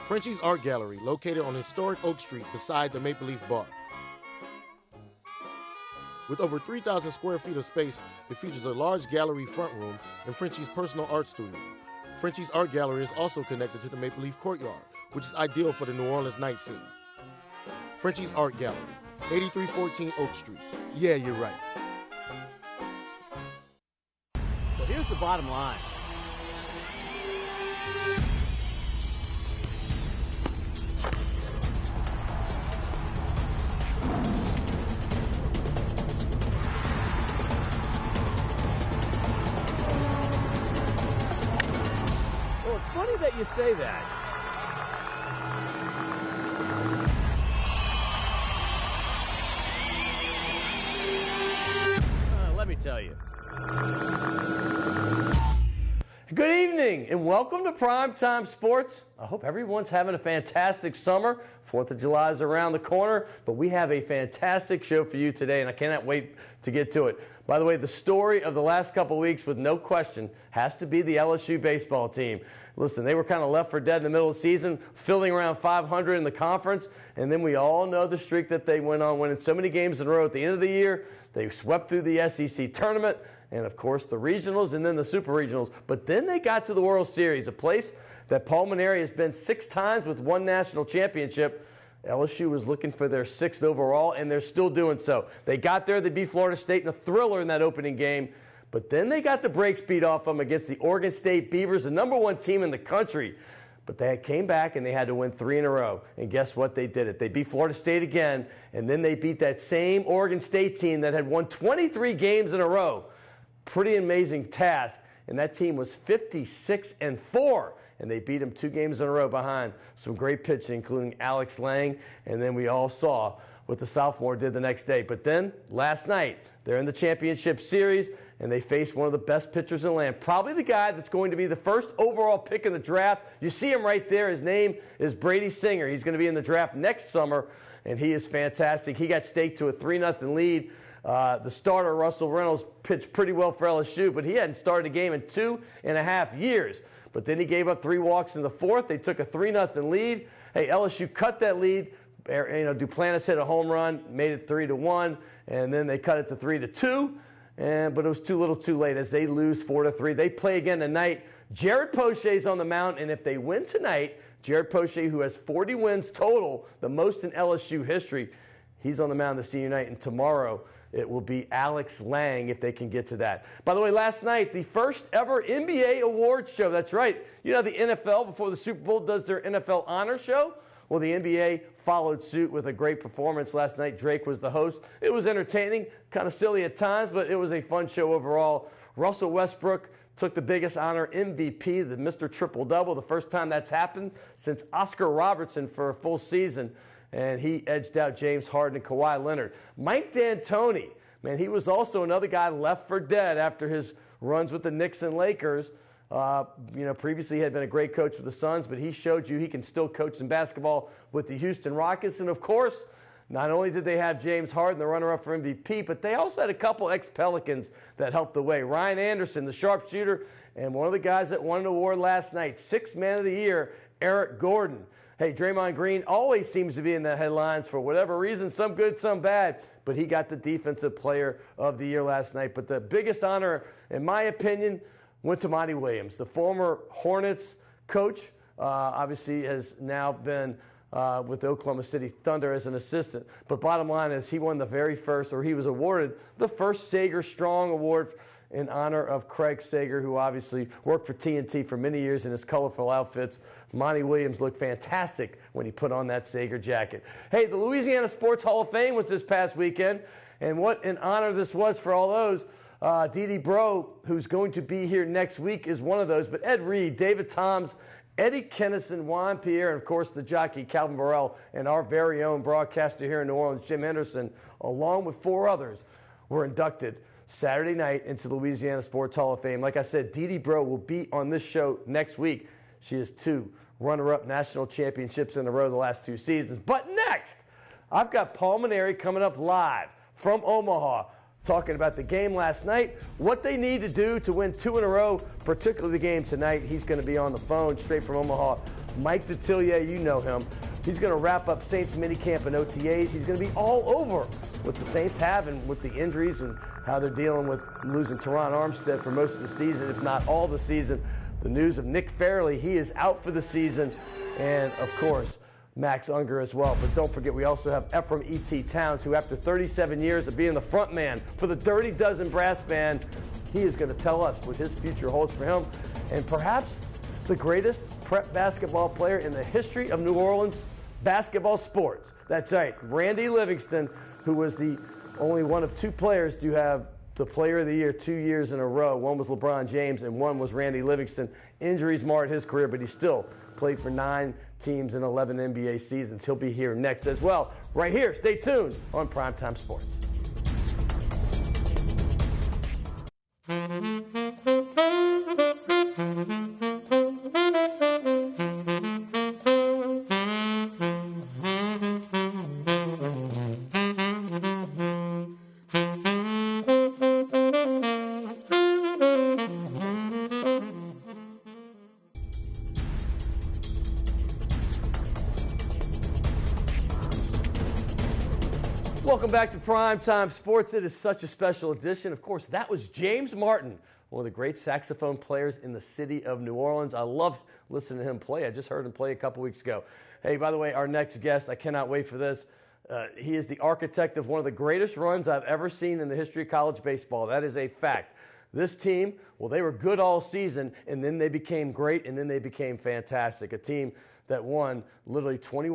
Frenchie's Art Gallery, located on historic Oak Street beside the Maple Leaf Bar. With over 3,000 square feet of space, it features a large gallery front room and Frenchie's personal art studio. Frenchie's Art Gallery is also connected to the Maple Leaf Courtyard, which is ideal for the New Orleans night scene. Frenchie's Art Gallery, 8314 Oak Street. Yeah, you're right. Well, here's the bottom line. Well, it's funny that you say that. Let me tell you. Good evening and welcome to Primetime Sports. I hope everyone's having a fantastic summer. 4th of July is around the corner, but we have a fantastic show for you today, and I cannot wait to get to it. By the way, the story of the last couple weeks, with no question, has to be the LSU baseball team. Listen, they were kind of left for dead in the middle of the season, filling around 500 in the conference, and then we all know the streak that they went on, winning so many games in a row at the end of the year. They swept through the SEC tournament, and of course the regionals and then the super regionals. But then they got to the World Series, a place that Paul Mainieri has been 6 times with 1 national championship. LSU was looking for their 6th overall, and they're still doing so. They got there, they beat Florida State in a thriller in that opening game, but then they got the brakes beat off them against the Oregon State Beavers, the #1 team in the country. But they came back and they had to win 3 in a row. And guess what? They did it. They beat Florida State again, and then they beat that same Oregon State team that had won 23 games in a row. Pretty amazing task. And that team was 56-4. And they beat them 2 games in a row behind some great pitching, including Alex Lang. And then we all saw what the sophomore did the next day. But then, last night, they're in the championship series, and they face one of the best pitchers in the land. Probably the guy that's going to be the first overall pick in the draft. You see him right there. His name is Brady Singer. He's going to be in the draft next summer, and he is fantastic. He got staked to a 3-0 lead. The starter, Russell Reynolds, pitched pretty well for LSU, but he hadn't started a game in 2.5 years. But then he gave up 3 walks in the 4th. They took a 3-0 lead. Hey, LSU cut that lead. Duplantis hit a home run, made it 3-1, and then they cut it to 3-2. But it was too little too late as they lose 4-3. They play again tonight. Jared Poche's on the mound, and if they win tonight, Jared Poche, who has 40 wins total, the most in LSU history, he's on the mound this senior night, and tomorrow it will be Alex Lang if they can get to that. By the way, last night, the first ever NBA awards show. That's right. You know, the NFL, before the Super Bowl, does their NFL honor show. Well, the NBA followed suit with a great performance last night. Drake was the host. It was entertaining, kind of silly at times, but it was a fun show overall. Russell Westbrook took the biggest honor, MVP, the Mr. Triple-Double, the first time that's happened since Oscar Robertson for a full season. And he edged out James Harden and Kawhi Leonard. Mike D'Antoni, man, he was also another guy left for dead after his runs with the Knicks and Lakers. Previously he had been a great coach with the Suns, but he showed you he can still coach some basketball with the Houston Rockets. And, of course, not only did they have James Harden, the runner-up for MVP, but they also had a couple ex-Pelicans that helped the way. Ryan Anderson, the sharpshooter, and one of the guys that won an award last night, 6th Man of the Year, Eric Gordon. Hey, Draymond Green always seems to be in the headlines for whatever reason, some good, some bad, but he got the Defensive Player of the Year last night. But the biggest honor, in my opinion, went to Monty Williams, the former Hornets coach, obviously has now been with the Oklahoma City Thunder as an assistant. But bottom line is he won the very first, or he was awarded the first Sager Strong Award in honor of Craig Sager, who obviously worked for TNT for many years in his colorful outfits. Monty Williams looked fantastic when he put on that Sager jacket. Hey, the Louisiana Sports Hall of Fame was this past weekend, and what an honor this was for all those. Dee Bro, who's going to be here next week, is one of those. But Ed Reed, David Toms, Eddie Kennison, Juan Pierre, and, of course, the jockey Calvin Burrell, and our very own broadcaster here in New Orleans, Jim Henderson, along with 4 others, were inducted Saturday night into the Louisiana Sports Hall of Fame. Like I said, Dee Bro will be on this show next week. She has 2 runner-up national championships in a row the last 2 seasons. But next, I've got Paul Mainieri coming up live from Omaha. talking about the game last night, what they need to do to win 2 in a row, particularly the game tonight. He's going to be on the phone straight from Omaha. Mike Detillier, you know him. He's going to wrap up Saints minicamp and OTAs. He's going to be all over what the Saints have and with the injuries and how they're dealing with losing Teron Armstead for most of the season, if not all the season. The news of Nick Fairley, he is out for the season. And, of course, Max Unger as well. But don't forget, we also have Ephraim E.T. Towns, who after 37 years of being the front man for the Dirty Dozen Brass Band, he is going to tell us what his future holds for him. And perhaps the greatest prep basketball player in the history of New Orleans basketball sports. That's right, Randy Livingston, who was the only one of 2 players to have the Player of the Year 2 years in a row. One was LeBron James and one was Randy Livingston. Injuries marred his career, but he still played for 9 teams in 11 NBA seasons. He'll be here next as well. Right here, stay tuned on Primetime Sports. Welcome back to Primetime Sports. It is such a special edition. Of course, that was James Martin, one of the great saxophone players in the city of New Orleans. I love listening to him play. I just heard him play a couple weeks ago. Hey, by the way, our next guest, I cannot wait for this. He is the architect of one of the greatest runs I've ever seen in the history of college baseball. That is a fact. This team, well, they were good all season, and then they became great, and then they became fantastic. A team that won literally 20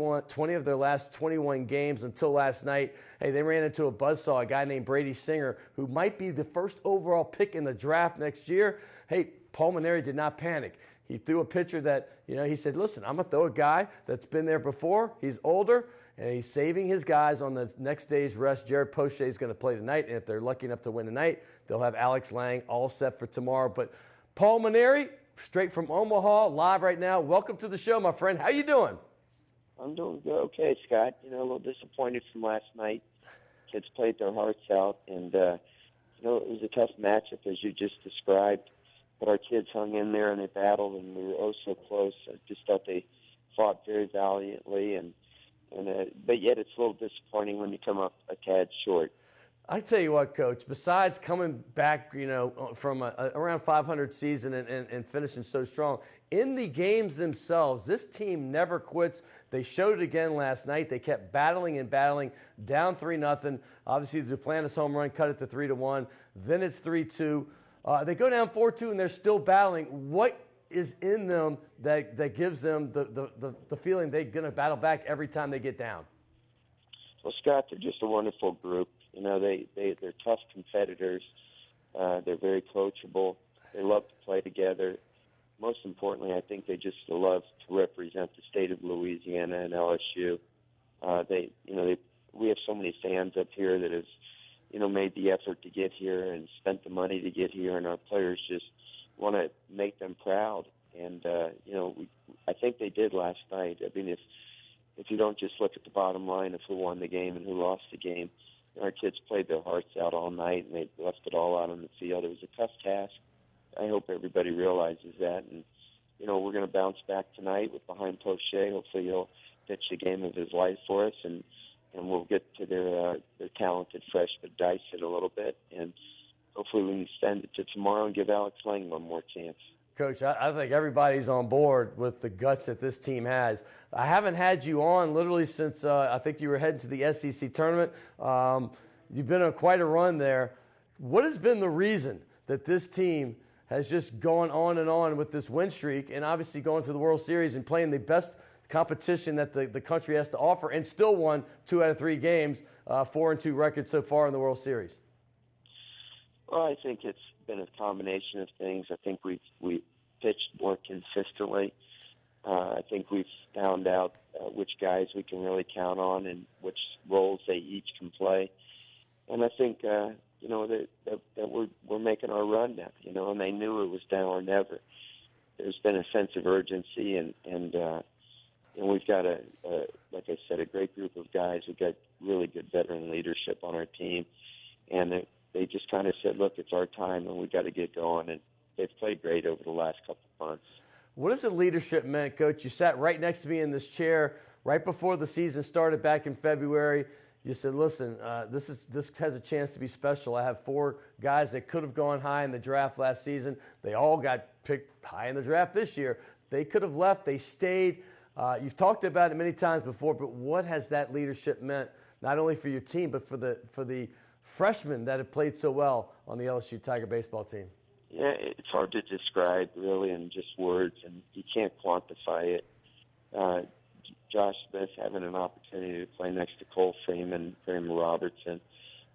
of their last 21 games until last night. Hey, they ran into a buzzsaw, a guy named Brady Singer, who might be the first overall pick in the draft next year. Hey, Paul Mainieri did not panic. He threw a pitcher that, he said, listen, I'm going to throw a guy that's been there before. He's older, and he's saving his guys on the next day's rest. Jared Poche is going to play tonight, and if they're lucky enough to win tonight, they'll have Alex Lang all set for tomorrow. But Paul Mainieri, straight from Omaha, live right now. Welcome to the show, my friend. How you doing? I'm doing good. Okay, Scott. A little disappointed from last night. Kids played their hearts out, and, it was a tough matchup, as you just described. But our kids hung in there, and they battled, and we were oh so close. I just thought they fought very valiantly, but yet it's a little disappointing when you come up a tad short. I tell you what, Coach, besides coming back, from around 500 season and finishing so strong, in the games themselves, this team never quits. They showed it again last night. They kept battling and battling, down 3-0. Obviously, the Duplantis home run cut it to 3-1. Then it's 3-2. They go down 4-2, and they're still battling. What is in them that gives them the feeling they're going to battle back every time they get down? Well, Scott, they're just a wonderful group. They're tough competitors. They're very coachable. They love to play together. Most importantly, I think they just love to represent the state of Louisiana and LSU. We have so many fans up here that have, made the effort to get here and spent the money to get here, and our players just want to make them proud. And I think they did last night. I mean, if you don't just look at the bottom line of who won the game and who lost the game. Our kids played their hearts out all night, and they left it all out on the field. It was a tough task. I hope everybody realizes that. And, we're going to bounce back tonight with behind Poche. Hopefully he'll pitch the game of his life for us, and we'll get to their talented freshman, dice it a little bit. And hopefully we can extend it to tomorrow and give Alex Lang one more chance. Coach, I think everybody's on board with the guts that this team has. I haven't had you on literally since I think you were heading to the SEC tournament. You've been on quite a run there. What has been the reason that this team has just gone on and on with this win streak and obviously going to the World Series and playing the best competition that the country has to offer and still won 2 out of 3 games, 4-2 record so far in the World Series? Well, I think it's been a combination of things. I think we've pitched more consistently. I think we've found out which guys we can really count on and which roles they each can play. And I think, that we're making our run now, and they knew it was now or never. There's been a sense of urgency, and we've got like I said, a great group of guys. We've got really good veteran leadership on our team. And they just kind of said, look, it's our time and we got to get going. And they've played great over the last couple of months. What has the leadership meant, Coach? You sat right next to me in this chair right before the season started back in February. You said, listen, this has a chance to be special. I have 4 guys that could have gone high in the draft last season. They all got picked high in the draft this year. They could have left. They stayed. You've talked about it many times before, but what has that leadership meant, not only for your team, but for the freshmen that have played so well on the LSU Tiger baseball team? Yeah, it's hard to describe really in just words, and you can't quantify it. Josh Smith having an opportunity to play next to Cole Freeman, Kramer Robertson,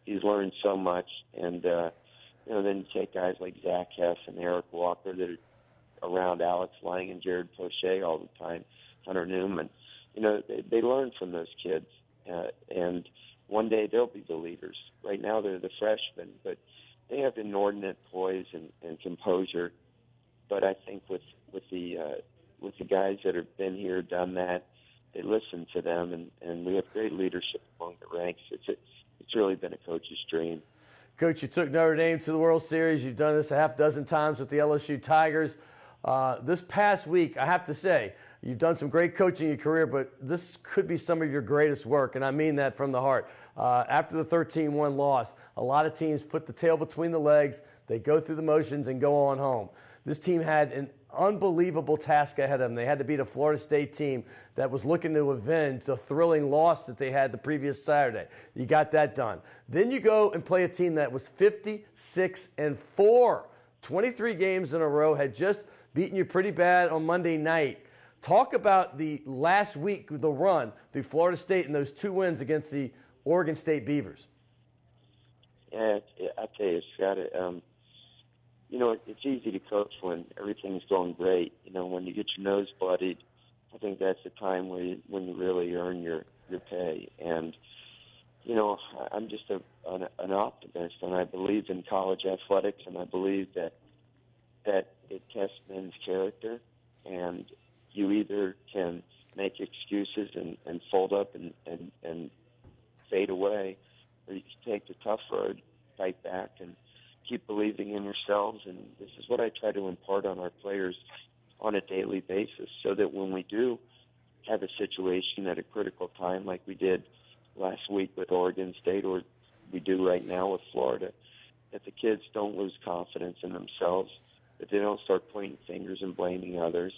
he's learned so much. And, then you take guys like Zach Hess and Eric Walker that are around Alex Lang and Jared Poche all the time, Hunter Newman. They learn from those kids, and one day they'll be the leaders. Right now they're the freshmen, but they have inordinate poise and composure. But I think with the guys that have been here, done that, they listen to them, and we have great leadership among the ranks. It's really been a coach's dream. Coach, you took Notre Dame to the World Series. You've done this a half dozen times with the LSU Tigers. This past week, I have to say, you've done some great coaching in your career, but this could be some of your greatest work, and I mean that from the heart. After the 13-1 loss, a lot of teams put the tail between the legs, they go through the motions and go on home. This team had an unbelievable task ahead of them. They had to beat a Florida State team that was looking to avenge the thrilling loss that they had the previous Saturday. You got that done. Then you go and play a team that was 56-4, 23 games in a row, had just beaten you pretty bad on Monday night. Talk about the last week, the run through Florida State and those 2 wins against the Oregon State Beavers. Yeah, I tell you, Scott, it's easy to coach when everything's going great. When you get your nose bloodied, I think that's the time when you really earn your pay. And, I'm just an optimist, and I believe in college athletics, and I believe that it tests men's character, and you either can make excuses and fold up and fade away, or you can take the tough road, fight back, and keep believing in yourselves. And this is what I try to impart on our players on a daily basis, so that when we do have a situation at a critical time like we did last week with Oregon State, or we do right now with Florida, that the kids don't lose confidence in themselves, that they don't start pointing fingers and blaming others,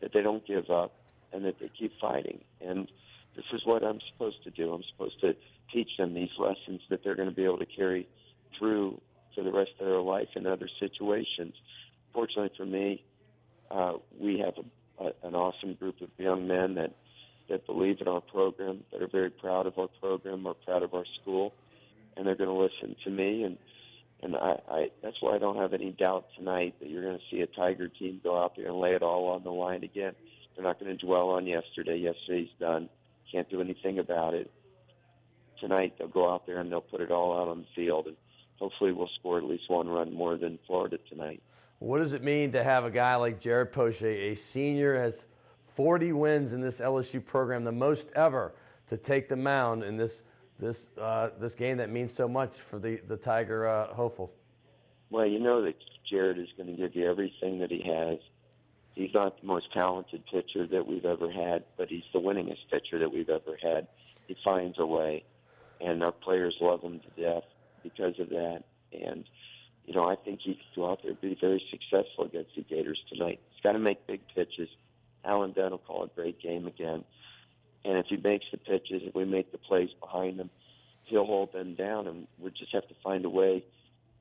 that they don't give up, and that they keep fighting. And this is what I'm supposed to do. I'm supposed to teach them these lessons that they're going to be able to carry through for the rest of their life in other situations. Fortunately for me, we have an awesome group of young men that believe in our program, that are very proud of our program, are proud of our school, and they're going to listen to me. And I that's why I don't have any doubt tonight that you're going to see a Tiger team go out there and lay it all on the line again. They're not going to dwell on yesterday. Yesterday's done. Can't do anything about it. Tonight they'll go out there and they'll put it all out on the field, and hopefully we'll score at least 1 run more than Florida tonight. What does it mean to have a guy like Jared Poche, a senior, has 40 wins in this LSU program, the most ever, to take the mound in this game that means so much for the Tiger hopeful? Well, you know that Jared is going to give you everything that he has. He's not the most talented pitcher that we've ever had, but he's the winningest pitcher that we've ever had. He finds a way, and our players love him to death because of that. And, I think he could go out there and be very successful against the Gators tonight. He's got to make big pitches. Alan Dunn will call a great game again. And if he makes the pitches, if we make the plays behind him, he'll hold them down, and we just have to find a way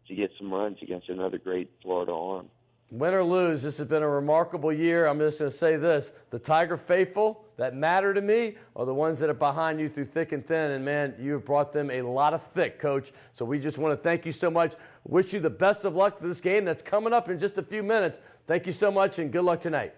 to get some runs against another great Florida arm. Win or lose, this has been a remarkable year. I'm just going to say this. The Tiger faithful that matter to me are the ones that are behind you through thick and thin. And, man, you have brought them a lot of thick, Coach. So we just want to thank you so much. Wish you the best of luck for this game that's coming up in just a few minutes. Thank you so much, and good luck tonight.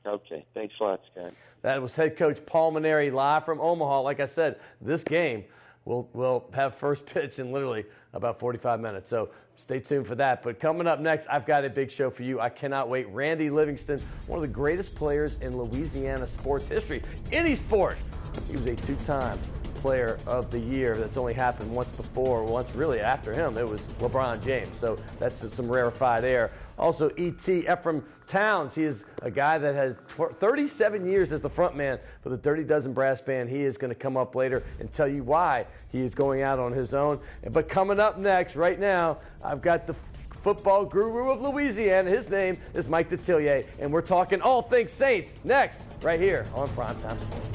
Okay. Thanks a lot, Scott. That was head coach Paul Mainieri live from Omaha. Like I said, this game will have first pitch in literally about 45 minutes. So stay tuned for that. But coming up next, I've got a big show for you. I cannot wait. Randy Livingston, one of the greatest players in Louisiana sports history, any sport. He was a 2-time player of the year. That's only happened once before. Once really after him, it was LeBron James. So that's some rarefied air. Also, E.T. Ephraim Towns. He is a guy that has 37 years as the front man for the Dirty Dozen Brass Band. He is going to come up later and tell you why he is going out on his own. But coming up next, right now, I've got the football guru of Louisiana. His name is Mike Detillier, and we're talking all things Saints next, right here on Primetime Sports.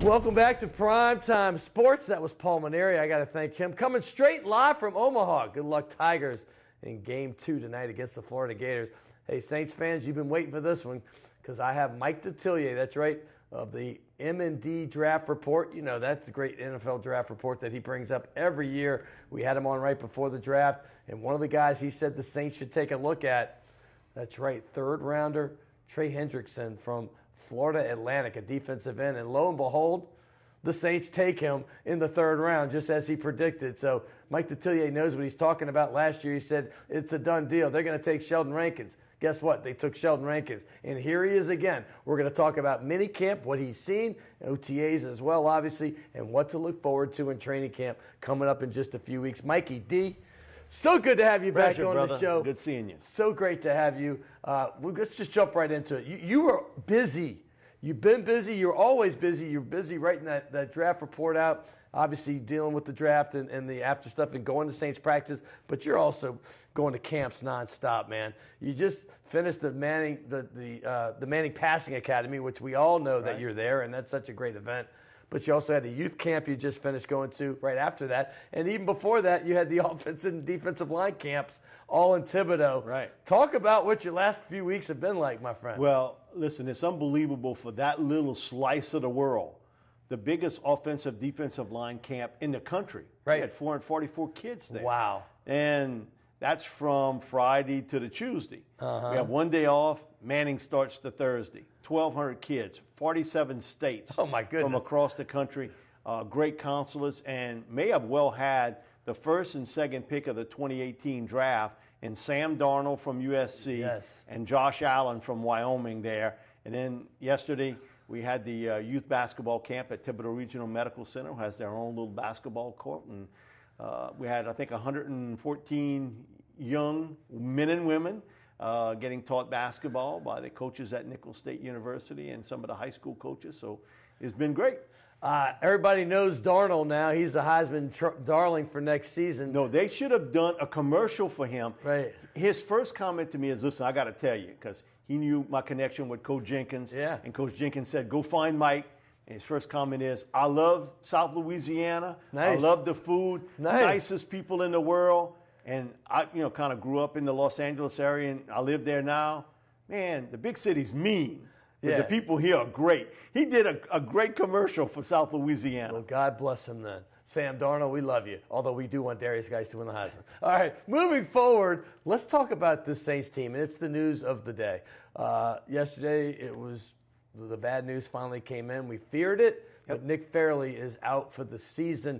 Welcome back to Primetime Sports. That was Paul Mainieri. I got to thank him. Coming straight live from Omaha. Good luck, Tigers, in Game 2 tonight against the Florida Gators. Hey, Saints fans, you've been waiting for this one because I have Mike Detillier, that's right, of the M&D Draft Report. You know, that's the great NFL Draft Report that he brings up every year. We had him on right before the draft, and one of the guys he said the Saints should take a look at, that's right, third-rounder Trey Hendrickson from Florida Atlantic, a defensive end, and lo and behold, the Saints take him in the third round, just as he predicted. So Mike Detillier knows what he's talking about. Last year he said it's a done deal. They're going to take Sheldon Rankins. Guess what? They took Sheldon Rankins. And here he is again. We're going to talk about minicamp, what he's seen, OTAs as well, obviously, and what to look forward to in training camp coming up in just a few weeks. Mikey D., so good to have you back on the show. Good seeing you. So great to have you. Let's just jump right into it. You were busy. You've been busy. You're always busy. You're busy writing that draft report out, obviously dealing with the draft and the after stuff and going to Saints practice, but you're also going to camps nonstop, man. You just finished the Manning Passing Academy, which we all know that you're there, and that's such a great event. But you also had a youth camp you just finished going to right after that. And even before that, you had the offensive and defensive line camps all in Thibodeau. Right. Talk about what your last few weeks have been like, my friend. Well, listen, it's unbelievable for that little slice of the world. The biggest offensive defensive line camp in the country. Right. We had 444 kids there. Wow. And that's from Friday to the Tuesday. We have one day off. Manning starts the Thursday. 1,200 kids, 47 states. Oh, my goodness. From across the country. Great consulates, and may have well had the first and second pick of the 2018 draft, and Sam Darnold from USC and Josh Allen from Wyoming there. And then yesterday we had the youth basketball camp at Thibodeau Regional Medical Center, who has their own little basketball court. And we had, I think, 114 young men and women getting taught basketball by the coaches at Nicholls State University and some of the high school coaches. So it's been great. Everybody knows Darnold now. He's the Heisman darling for next season. No, they should have done a commercial for him. Right. His first comment to me is, listen, I got to tell you, because he knew my connection with Coach Jenkins. Yeah. And Coach Jenkins said, go find Mike. And his first comment is, I love South Louisiana. Nice. I love the food. Nice. Nicest people in the world. And I, kind of grew up in the Los Angeles area, and I live there now. Man, the big city's mean. But the people here are great. He did a great commercial for South Louisiana. Well, God bless him then. Sam Darnold, we love you, although we do want Darius Geis to win the Heisman. All right, moving forward, let's talk about this Saints team, and it's the news of the day. Yesterday, it was the bad news finally came in. We feared it, but Nick Fairley is out for the season.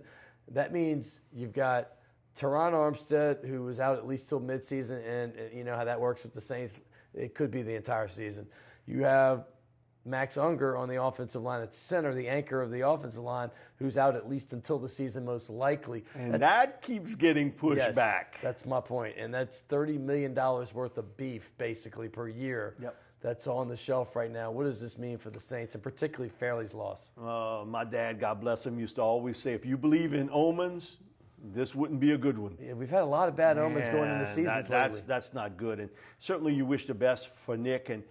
That means you've got Teron Armstead, who was out at least till midseason, and you know how that works with the Saints. It could be the entire season. You have Max Unger on the offensive line at center, the anchor of the offensive line, who's out at least until the season most likely. And that keeps getting pushed back. That's my point. And that's $30 million worth of beef, basically, per year. Yep. That's on the shelf right now. What does this mean for the Saints, and particularly Fairley's loss? My dad, God bless him, used to always say, if you believe in omens, this wouldn't be a good one. Yeah, we've had a lot of bad omens going into seasons lately. That's not good. And certainly you wish the best for Nick. And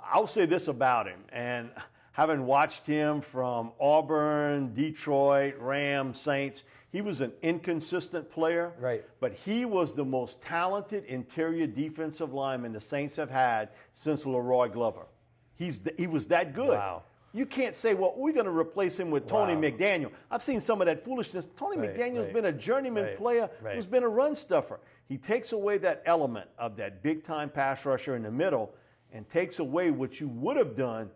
I'll say this about him, and having watched him from Auburn, Detroit, Rams, Saints, he was an inconsistent player. Right. But he was the most talented interior defensive lineman the Saints have had since Leroy Glover. He was that good. Wow. You can't say, well, we're going to replace him with Tony McDaniel. I've seen some of that foolishness. Tony McDaniel's been a journeyman player who's been a run stuffer. He takes away that element of that big-time pass rusher in the middle and takes away what you would have done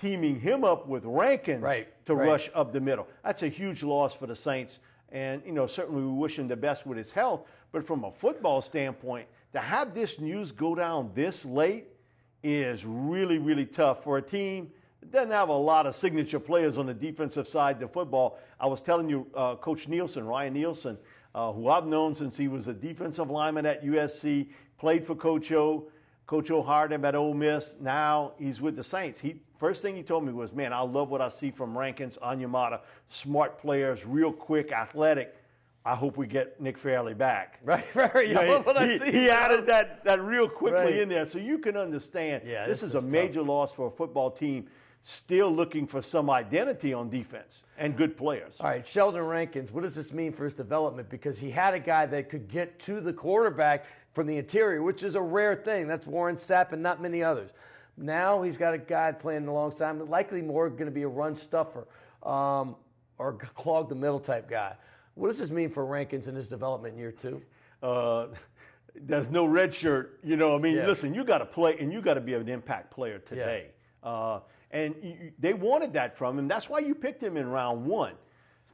teaming him up with Rankins to rush up the middle. That's a huge loss for the Saints. And, certainly we wish him the best with his health. But from a football standpoint, to have this news go down this late is really, really tough for a team that doesn't have a lot of signature players on the defensive side of the football. I was telling you, Coach Nielsen, Ryan Nielsen, who I've known since he was a defensive lineman at USC, played for Coach O. Coach O hired him at Ole Miss. Now he's with the Saints. First thing he told me was, man, I love what I see from Rankins, Onyemata, smart players, real quick, athletic. I hope we get Nick Fairley back. Right. I love what I see. He added that real quickly in there, so you can understand this is a major loss for a football team still looking for some identity on defense and good players. All right, Sheldon Rankins, what does this mean for his development? Because he had a guy that could get to the quarterback from the interior, which is a rare thing. That's Warren Sapp and not many others. Now he's got a guy playing alongside him, likely more going to be a run stuffer or clog the middle type guy. What does this mean for Rankins in his development in year 2? There's no red shirt. Listen, you got to play and you got to be an impact player today. They wanted that from him. That's why you picked him in round 1.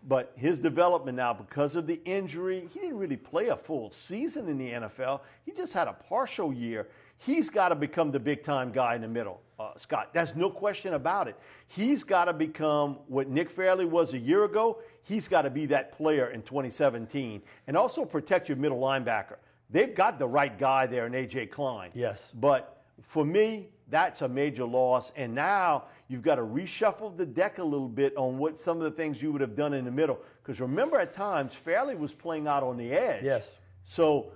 But his development now, because of the injury, he didn't really play a full season in the NFL. He just had a partial year. He's got to become the big-time guy in the middle, Scott. There's no question about it. He's got to become what Nick Fairley was a year ago. He's got to be that player in 2017 and also protect your middle linebacker. They've got the right guy there in A.J. Klein. Yes. But for me, that's a major loss. And now you've got to reshuffle the deck a little bit on what some of the things you would have done in the middle. Because remember, at times, Fairley was playing out on the edge. Yes. So,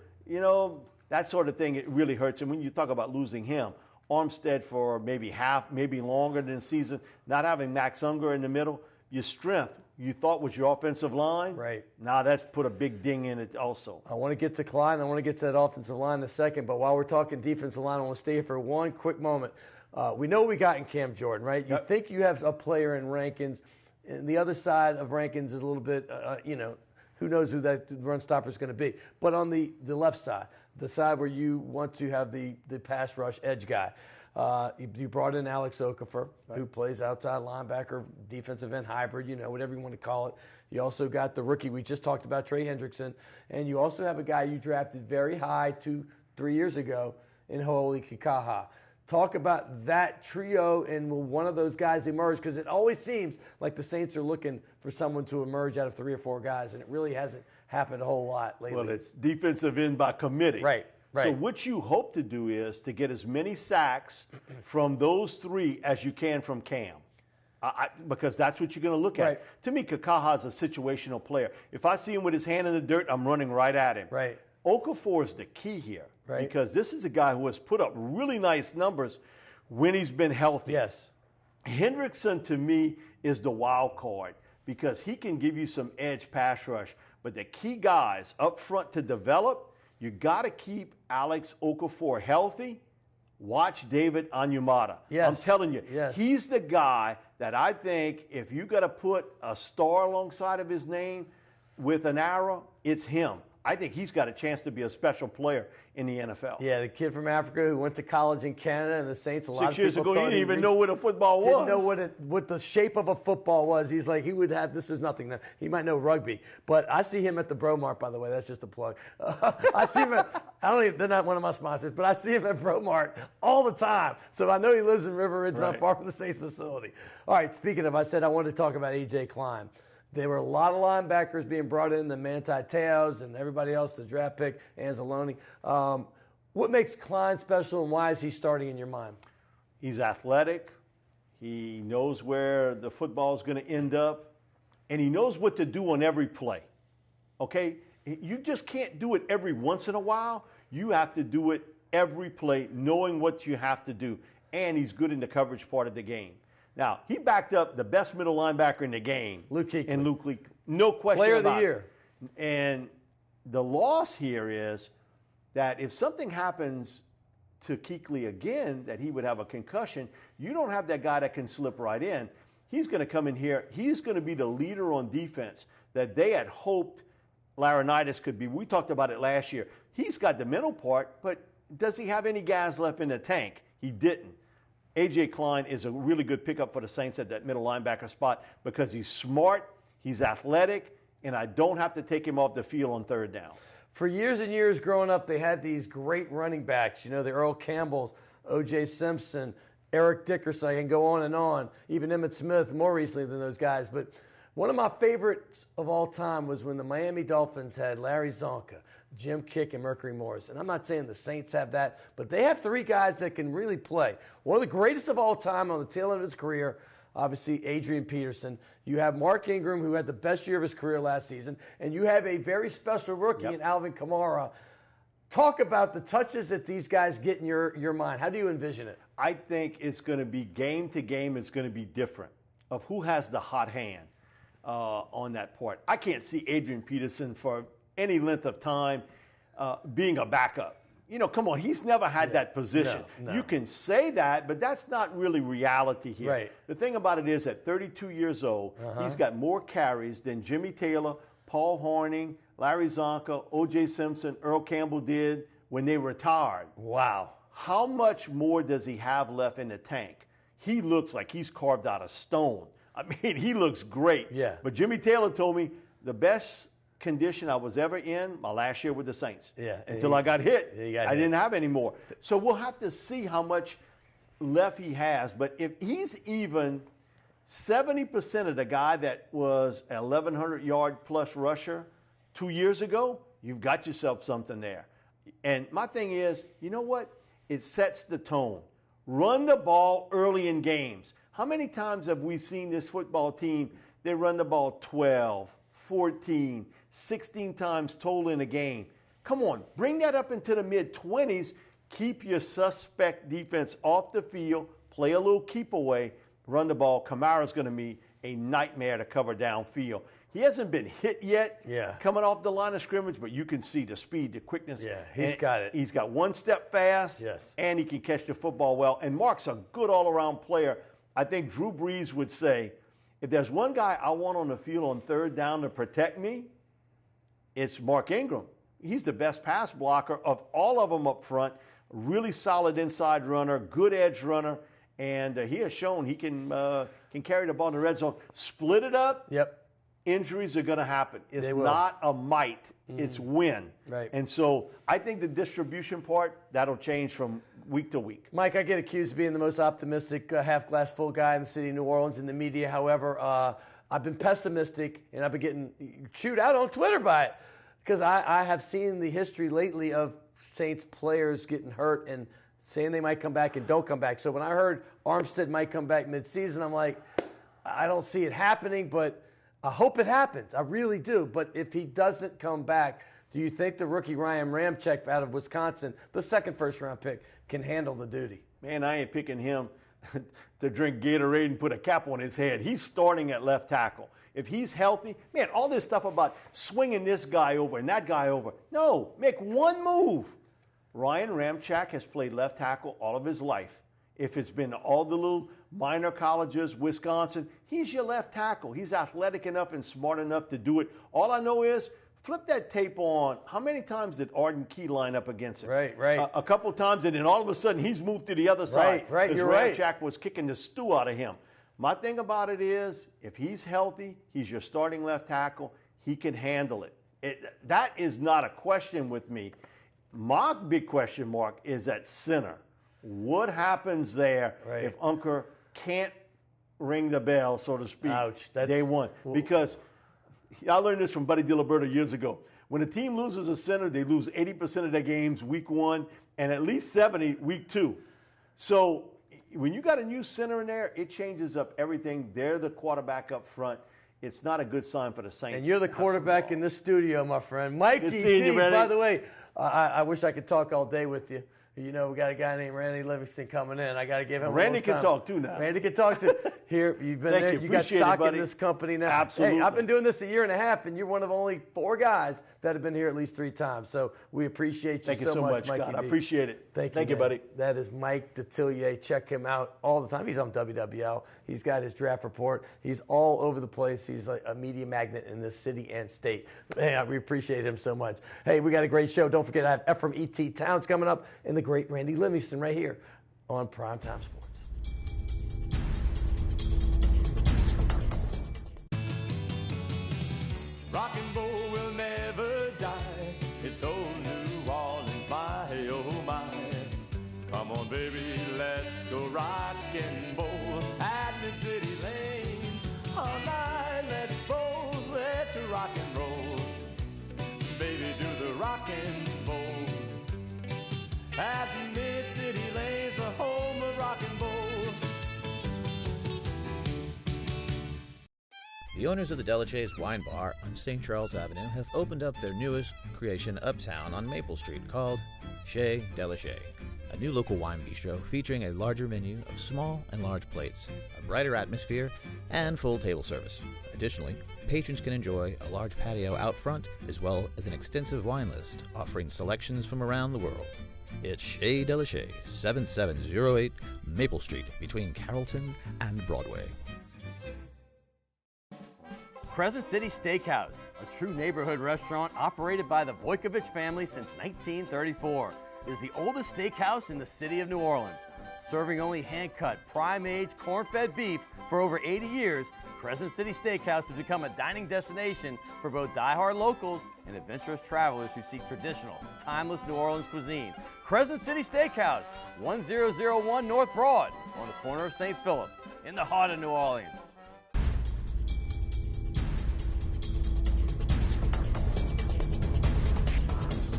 that sort of thing, it really hurts. And when you talk about losing him, Armstead for maybe half, maybe longer than a season, not having Max Unger in the middle, your strength you thought was your offensive line. Right. Now that's put a big ding in it also. I want to get to Klein. I want to get to that offensive line in a second. But while we're talking defensive line, I want to stay here for one quick moment. We know we got in Cam Jordan, right? You think you have a player in Rankins. And the other side of Rankins is a little bit, who knows who that run stopper is going to be. But on the left side, the side where you want to have the pass rush edge guy, you brought in Alex Okafor, who plays outside linebacker, defensive end hybrid, whatever you want to call it. You also got the rookie we just talked about, Trey Hendrickson. And you also have a guy you drafted very high 2-3 years ago in Ho'oli Kikaha. Talk about that trio and will one of those guys emerge? Because it always seems like the Saints are looking for someone to emerge out of 3 or 4 guys, and it really hasn't happened a whole lot lately. Well, it's defensive end by committee. Right. So what you hope to do is to get as many sacks from those 3 as you can from Cam. Because that's what you're going to look at. To me, Kakaha is a situational player. If I see him with his hand in the dirt, I'm running right at him. Right. Okafor is the key here. Because this is a guy who has put up really nice numbers when he's been healthy. Yes. Hendrickson, to me, is the wild card because he can give you some edge pass rush. But the key guys up front to develop, you got to keep Alex Okafor healthy. Watch David Onyemata. Yes. I'm telling you, yes. He's the guy that I think if you got to put a star alongside of his name with an arrow, it's him. I think he's got a chance to be a special player in the NFL. Yeah, the kid from Africa who went to college in Canada and the Saints. A lot 6 of people years ago, he didn't even know what a football was. Didn't know what the shape of a football was. He's like, he would have, this is nothing. He might know rugby. But I see him at the Bromart, by the way. That's just a plug. I see him they're not one of my sponsors, but I see him at Bromart all the time. So I know he lives in River Ridge, not far from the Saints facility. All right, speaking of, I said I wanted to talk about A.J. Klein. There were a lot of linebackers being brought in, the Manti Te'os and everybody else, the draft pick, Anzalone. What makes Klein special, and why is he starting in your mind? He's athletic. He knows where the football is going to end up, and he knows what to do on every play. Okay? You just can't do it every once in a while. You have to do it every play, knowing what you have to do, and he's good in the coverage part of the game. Now, he backed up the best middle linebacker in the game. Luke Kuechly. And Luke Kuechly. No question Player about it. Player of the year. And the loss here is that if something happens to Kuechly again that he would have a concussion. You don't have that guy that can slip right in. He's going to come in here. He's going to be the leader on defense that they had hoped Laurinaitis could be. We talked about it last year. He's got the mental part, but does he have any gas left in the tank? He didn't. A.J. Klein is a really good pickup for the Saints at that middle linebacker spot because he's smart, he's athletic, and I don't have to take him off the field on third down. For years and years growing up, they had these great running backs, the Earl Campbells, O.J. Simpson, Eric Dickerson, I can go on, even Emmitt Smith more recently than those guys. But one of my favorites of all time was when the Miami Dolphins had Larry Zonka, Jim Kick, and Mercury Morris. And I'm not saying the Saints have that, but they have three guys that can really play. One of the greatest of all time on the tail end of his career, obviously Adrian Peterson. You have Mark Ingram, who had the best year of his career last season, and you have a very special rookie in Alvin Kamara. Talk about the touches that these guys get in your mind. How do you envision it? I think it's going to be game to game. It's going to be different of who has the hot hand on that part. I can't see Adrian Peterson for any length of time being a backup. Come on, he's never had that position. No. You can say that, but that's not really reality here. Right. The thing about it is, at 32 years old, he's got more carries than Jimmy Taylor, Paul Hornung, Larry Zonka, O.J. Simpson, Earl Campbell did when they retired. Wow. How much more does he have left in the tank? He looks like he's carved out of stone. I mean, he looks great. Yeah. But Jimmy Taylor told me the best condition I was ever in my last year with the Saints. Yeah. Until I got hit. I didn't have any more. So we'll have to see how much left he has. But if he's even 70% of the guy that was a 1,100-yard plus rusher 2 years ago, you've got yourself something there. And my thing is, you know what? It sets the tone. Run the ball early in games. How many times have we seen this football team, they run the ball 12, 14, 16 times total in a game? Come on, bring that up into the mid-20s. Keep your suspect defense off the field. Play a little keep away. Run the ball. Kamara's going to be a nightmare to cover downfield. He hasn't been hit yet coming off the line of scrimmage, but you can see the speed, the quickness. Yeah, he's got it. He's got one step fast, and he can catch the football well. And Mark's a good all-around player. I think Drew Brees would say, if there's one guy I want on the field on third down to protect me, it's Mark Ingram. He's the best pass blocker of all of them up front. Really solid inside runner, good edge runner, and he has shown he can carry the ball in the red zone. Split it up. Yep. Injuries are going to happen. It's not a might. It's when. Right. And so I think the distribution part, that'll change from week to week. Mike, I get accused of being the most optimistic half-glass full guy in the city of New Orleans in the media. However, I've been pessimistic, and I've been getting chewed out on Twitter by it because I have seen the history lately of Saints players getting hurt and saying they might come back and don't come back. So when I heard Armstead might come back midseason, I'm like, I don't see it happening, but I hope it happens. I really do. But if he doesn't come back, do you think the rookie Ryan Ramczyk out of Wisconsin, the second first-round pick, can handle the duty? Man, I ain't picking him to drink Gatorade and put a cap on his head. He's starting at left tackle. If he's healthy, man, all this stuff about swinging this guy over and that guy over. No, make one move. Ryan Ramczyk has played left tackle all of his life. If it's been all the little minor colleges, Wisconsin, he's your left tackle. He's athletic enough and smart enough to do it. All I know is flip that tape on. How many times did Arden Key line up against him? Right. A couple times, and then all of a sudden he's moved to the other side. Right, you're right. right. Ramczyk was kicking the stew out of him. My thing about it is, if he's healthy, he's your starting left tackle. He can handle it. That is not a question with me. My big question mark is at center. What happens there if Unker can't ring the bell, so to speak, day one? Because I learned this from Buddy DiLiberto years ago. When a team loses a center, they lose 80% of their games week one and at least 70 week two. So when you got a new center in there, it changes up everything. They're the quarterback up front. It's not a good sign for the Saints. And you're the quarterback in this studio, my friend. Mikey Good seeing you, D, brother. by the way, I wish I could talk all day with you. You know, we got a guy named Randy Livingston coming in. I got to give him Randy a little can time. talk too now. Randy can talk too. Here, you've been there. You got stock in this company now. Absolutely. Hey, I've been doing this a year and a half, and you're one of only 4 guys that have been here at least 3 times. So we appreciate you Thank you so much, Mikey Scott. I D. appreciate it. Thank you, buddy. That is Mike Detillier. Check him out all the time. He's on WWL. He's got his draft report. He's all over the place. He's like a media magnet in this city and state. Man, we appreciate him so much. Hey, we got a great show. Don't forget I have Ephraim E.T. Towns coming up and the great Randy Livingston right here on Primetime Sports. Rock and roll will never die. It's old New Orleans, my, oh my. Come on, baby, let's go rock and roll at the city lane. All night, let's roll, let's rock and roll. Baby, do the rock and roll. At mid-city lanes, the home of rock and roll. The owners of the Detillier Wine Bar on St. Charles Avenue have opened up their newest creation uptown on Maple Street called Chez Detillier, a new local wine bistro featuring a larger menu of small and large plates, a brighter atmosphere, and full table service. Additionally, patrons can enjoy a large patio out front as well as an extensive wine list offering selections from around the world. It's Chez Detillier, 7708 Maple Street between Carrollton and Broadway. Crescent City Steakhouse, a true neighborhood restaurant operated by the Vojkovic family since 1934. It is the oldest steakhouse in the city of New Orleans. Serving only hand-cut, prime-aged, corn-fed beef for over 80 years, Crescent City Steakhouse has become a dining destination for both die-hard locals and adventurous travelers who seek traditional, timeless New Orleans cuisine. Crescent City Steakhouse, 1001 North Broad, on the corner of St. Philip, in the heart of New Orleans.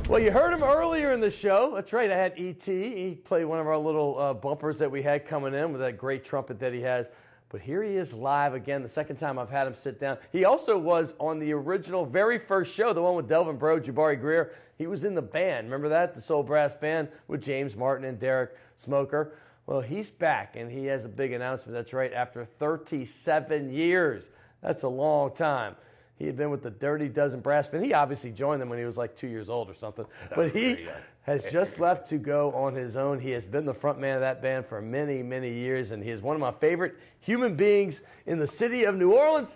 Well, you heard him earlier in the show. That's right, I had E.T. He played one of our little bumpers that we had coming in with that great trumpet that he has. But here he is live again, the second time I've had him sit down. He also was on the original, very first show, the one with Delvin Breaux, Jabari Greer. He was in the band. Remember that? The Soul Brass Band with James Martin and Derek Smoker. Well, he's back, and he has a big announcement. That's right, after 37 years. That's a long time. He had been with the Dirty Dozen Brass Band. He obviously joined them when he was like 2 years old or something. But he has just left to go on his own. He has been the front man of that band for many, many years, and he is one of my favorite human beings in the city of New Orleans.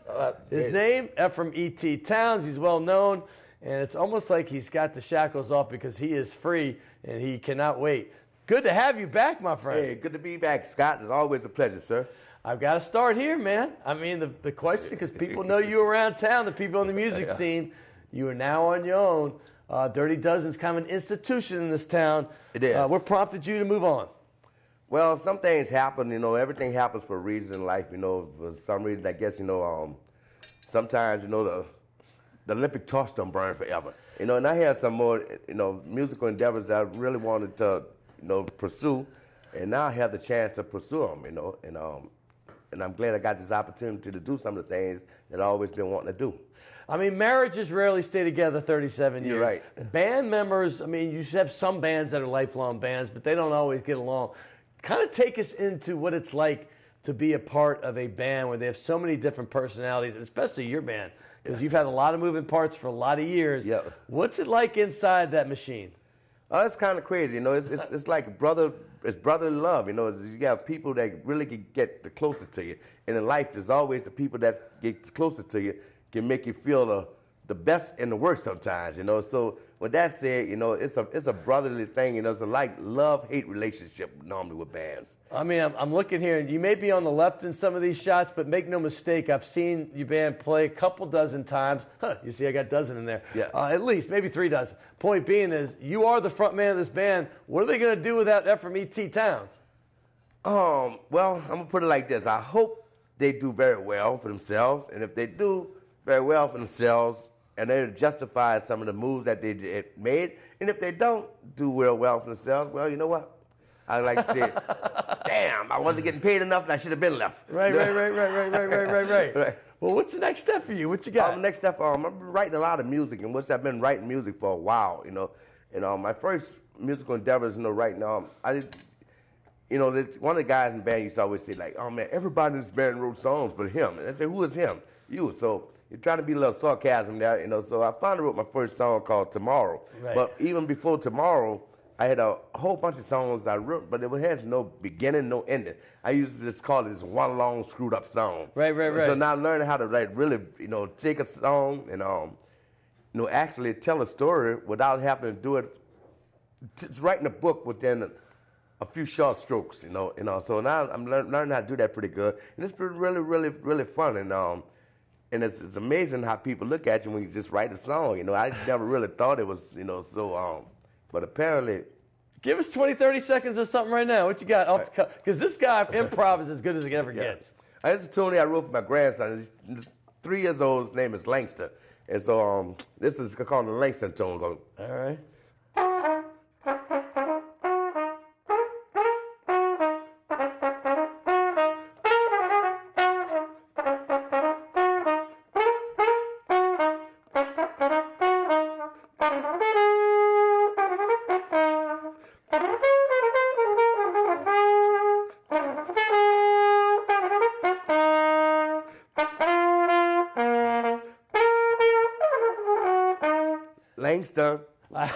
His name, Ephraim E.T. Towns. He's well known, and it's almost like he's got the shackles off because he is free, and he cannot wait. Good to have you back, my friend. Hey, good to be back, Scott. It's always a pleasure, sir. I've got to start here, man. I mean, the question, because people know you around town, the people in the music scene, you are now on your own. Dirty Dozen's kind of an institution in this town. It is. What prompted you to move on? Well, some things happen, everything happens for a reason in life, for some reason, I guess, sometimes, the Olympic torch don't burn forever. And I had some more, musical endeavors that I really wanted to, pursue, and now I have the chance to pursue them, and I'm glad I got this opportunity to do some of the things that I've always been wanting to do. I mean, marriages rarely stay together 37 years. You're right. Band members, I mean, you have some bands that are lifelong bands, but they don't always get along. Kind of take us into what it's like to be a part of a band where they have so many different personalities, especially your band, because you've had a lot of moving parts for a lot of years. Yeah. What's it like inside that machine? Oh, it's kind of crazy, It's like it's brotherly love, You got people that really can get the closest to you, and in life, there's always the people that get closest to you can make you feel the best and the worst sometimes, So with that said, it's a brotherly thing, It's a like love-hate relationship normally with bands. I mean, I'm looking here, and you may be on the left in some of these shots, but make no mistake, I've seen your band play a couple dozen times. You see, I got dozen in there. Yeah. At least, maybe 3 dozen. Point being is, you are the front man of this band. What are they going to do without Ephraim E.T. Towns? Well, I'm going to put it like this. I hope they do very well for themselves, and if they do very well for themselves, and they justify some of the moves that they made, and if they don't do well for themselves, well, you know what? I like to say, damn, I wasn't getting paid enough, and I should have been left. Right. Right. Well, what's the next step for you? What you got? Next step, I'm writing a lot of music, and I've been writing music for a while, And my first musical endeavors, right now, I did. One of the guys in the band used to always say, like, oh, man, everybody in this band wrote songs but him. And I said, who is him? You. So you're trying to be a little sarcasm there, So I finally wrote my first song called Tomorrow. Right. But even before Tomorrow, I had a whole bunch of songs I wrote, but it has no beginning, no ending. I used to just call it this one long screwed up song. Right. So now I'm learning how to, like, really, take a song and, actually tell a story without having to do it. Just writing a book within a few short strokes, So now I'm learning how to do that pretty good, and it's been really, really, really fun. And it's amazing how people look at you when you just write a song. I never really thought it was, so. But apparently, give us 20, 30 seconds of something right now. What you got off the cuff? Because this guy improv is as good as it ever gets. This is a tune I wrote for my grandson. He's 3 years old. His name is Livingston, and so this is called the Livingston tune. All right. Livingston. By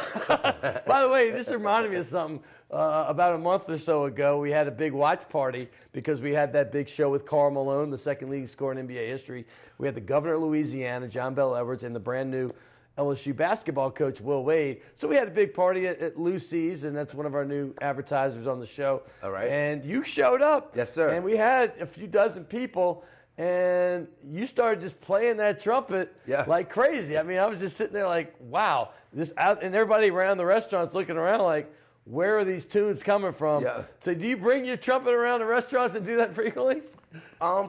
the way, this reminded me of something. About a month or so ago, we had a big watch party because we had that big show with Karl Malone, the second leading scorer in NBA history. We had the governor of Louisiana, John Bel Edwards, and the brand new LSU basketball coach, Will Wade. So we had a big party at Lucy's, and that's one of our new advertisers on the show. All right. And you showed up. Yes, sir. And we had a few dozen people, and you started just playing that trumpet like crazy. I mean, I was just sitting there like, wow. And everybody around the restaurant's looking around like, where are these tunes coming from? Yeah. So do you bring your trumpet around the restaurants and do that frequently?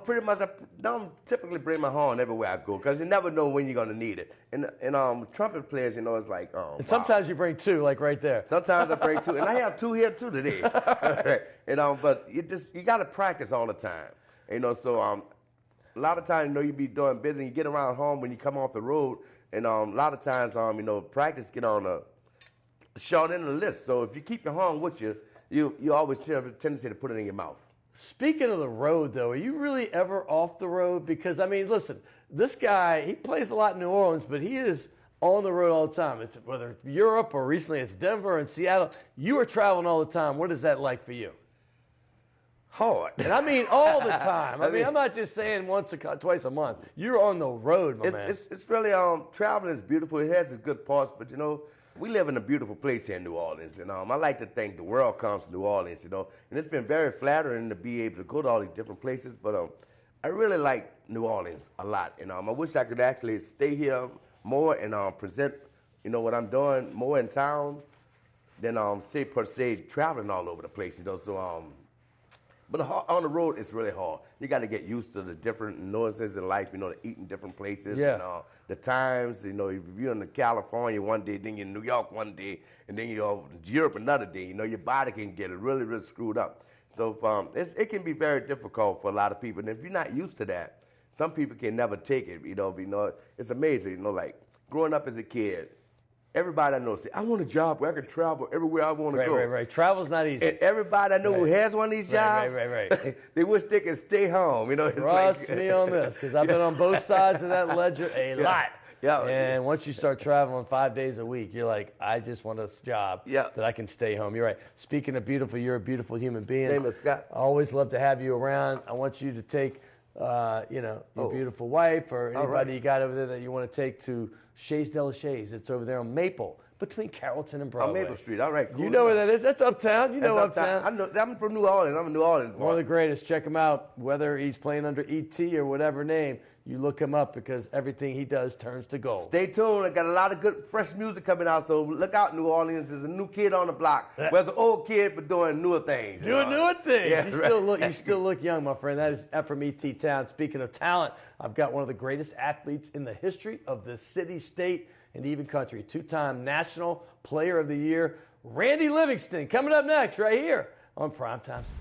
Pretty much. I don't typically bring my horn everywhere I go because you never know when you're going to need it. And trumpet players, it's like, and sometimes you bring two, like right there. Sometimes I bring two, and I have two here too today. But you got to practice all the time. So a lot of times, you be doing business, you get around home when you come off the road, and a lot of times, practice get on a short end of the list. So if you keep your horn with you, you always have a tendency to put it in your mouth. Speaking of the road, though, are you really ever off the road? Because, I mean, listen, this guy, he plays a lot in New Orleans, but he is on the road all the time. It's, whether it's Europe or recently it's Denver and Seattle, you are traveling all the time. What is that like for you? Hard. And I mean all the time. I mean, I'm not just saying twice a month. You're on the road, my man. It's really, traveling is beautiful. It has its good parts, but, we live in a beautiful place here in New Orleans, and I like to think the world comes to New Orleans, and it's been very flattering to be able to go to all these different places, but I really like New Orleans a lot, and I wish I could actually stay here more and present, what I'm doing more in town than, per se, traveling all over the place, so, but on the road, it's really hard. You got to get used to the different nuances in life, to eat in different places, and the times, if you're in California one day, then you're in New York one day, and then you're in Europe another day, your body can get really, really screwed up. So it can be very difficult for a lot of people. And if you're not used to that, some people can never take it, It's amazing, like growing up as a kid, everybody I know say, I want a job where I can travel everywhere I want to go. Right. Travel's not easy. And everybody I know who has one of these jobs, they wish they could stay home. Trust me on this, because I've been on both sides of that ledger a lot. Yeah. And once you start traveling 5 days a week, you're like, I just want a job that I can stay home. You're right. Speaking of beautiful, you're a beautiful human being. Same as Scott. I always love to have you around. I want you to take, your beautiful wife or anybody you got over there that you want to take to Chez Detillier. It's over there on Maple, between Carrollton and Broadway. On Maple Street. All right, cool. You know where that is? That's uptown. You know uptown. I know. I'm from New Orleans. I'm a New Orleans boy. One of the greatest. Check him out. Whether he's playing under E.T. or whatever name, you look him up because everything he does turns to gold. Stay tuned. I got a lot of good, fresh music coming out, so look out, New Orleans. There's a new kid on the block. There's an old kid, but doing newer things. Doing newer things. Yeah, you still look young, my friend. That is from E.T. Town. Speaking of talent, I've got one of the greatest athletes in the history of the city, state, and even country. Two-time National Player of the Year, Randy Livingston, coming up next right here on Primetime Sports.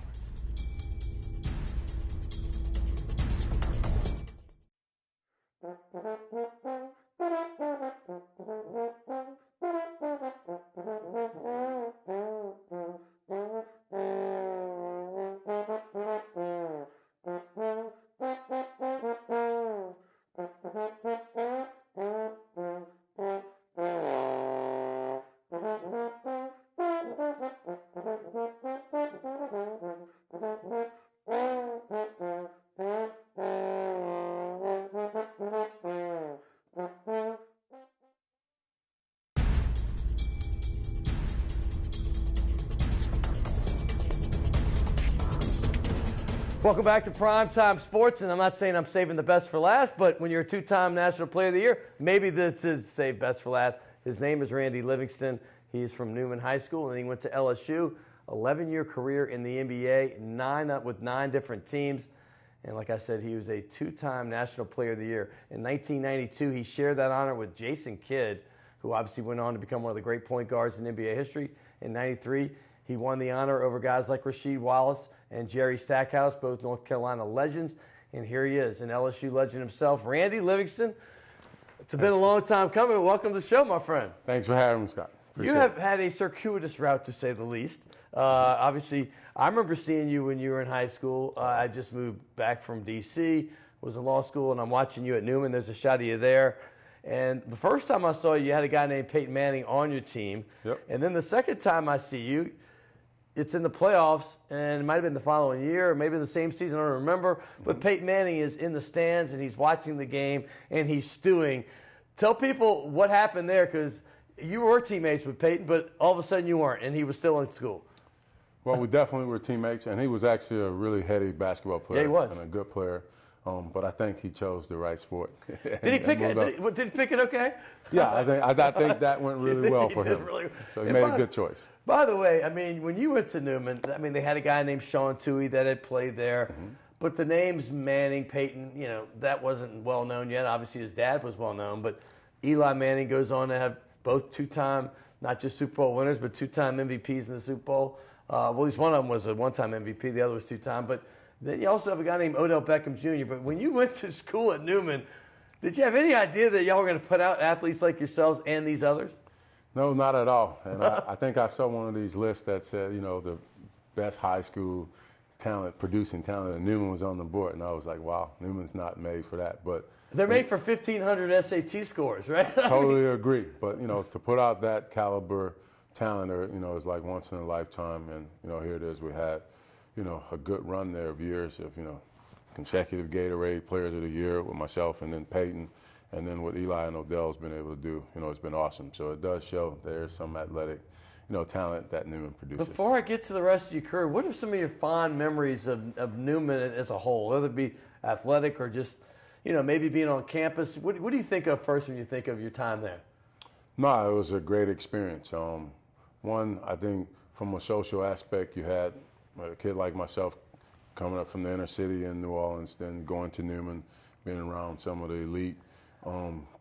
Welcome back to Primetime Sports, and I'm not saying I'm saving the best for last, but when you're a two-time National Player of the Year, maybe this is save best for last. His name is Randy Livingston. He's from Newman High School, and he went to LSU. 11-year career in the NBA, with 9 different teams. And like I said, he was a two-time National Player of the Year. In 1992, he shared that honor with Jason Kidd, who obviously went on to become one of the great point guards in NBA history. In 93, he won the honor over guys like Rasheed Wallace and Jerry Stackhouse, both North Carolina legends. And here he is, an LSU legend himself, Randy Livingston. It's been a long time coming. Welcome to the show, my friend. Thanks for having me, Scott. You have had a circuitous route, to say the least. Obviously, I remember seeing you when you were in high school. I just moved back from D.C., was in law school, and I'm watching you at Newman. There's a shot of you there. And the first time I saw you, you had a guy named Peyton Manning on your team. Yep. And then the second time I see you, it's in the playoffs, and it might have been the following year, or maybe the same season, I don't remember. But Peyton Manning is in the stands, and he's watching the game, and he's stewing. Tell people what happened there, because you were teammates with Peyton, but all of a sudden you weren't, and he was still in school. Well, we definitely were teammates, and he was actually a really heady basketball player. Yeah, he was. And a good player. But I think he chose the right sport. Did he pick it? Did he pick it okay? Yeah, I think that went really well for him. So he made a good choice. By the way, I mean, when you went to Newman, I mean, they had a guy named Sean Toohey that had played there. Mm-hmm. But the names Manning, Peyton, you know, that wasn't well known yet. Obviously, his dad was well known. But Eli Manning goes on to have both two-time, not just Super Bowl winners, but two-time MVPs in the Super Bowl. Well, at least one of them was a one-time MVP. The other was two-time. But then you also have a guy named Odell Beckham Jr. But when you went to school at Newman, did you have any idea that y'all were going to put out athletes like yourselves and these others? No, not at all. And I think I saw one of these lists that said, you know, the best high school talent, producing talent, and Newman was on the board. And I was like, wow, Newman's not made for that. But they're made for 1,500 SAT scores, right? Totally agree. But, you know, to put out that caliber talent, or, you know, it's like once in a lifetime. And, you know, here it is. We had, you know, a good run there of years of, you know, consecutive Gatorade Players of the Year with myself and then Peyton. And then what Eli and Odell's been able to do, you know, it's been awesome. So it does show there's some athletic, you know, talent that Newman produces. Before I get to the rest of your career, what are some of your fond memories of Newman as a whole, whether it be athletic or just, you know, maybe being on campus? What do you think of first when you think of your time there? No, it was a great experience. One, I think from a social aspect, you had a kid like myself coming up from the inner city in New Orleans, then going to Newman, being around some of the elite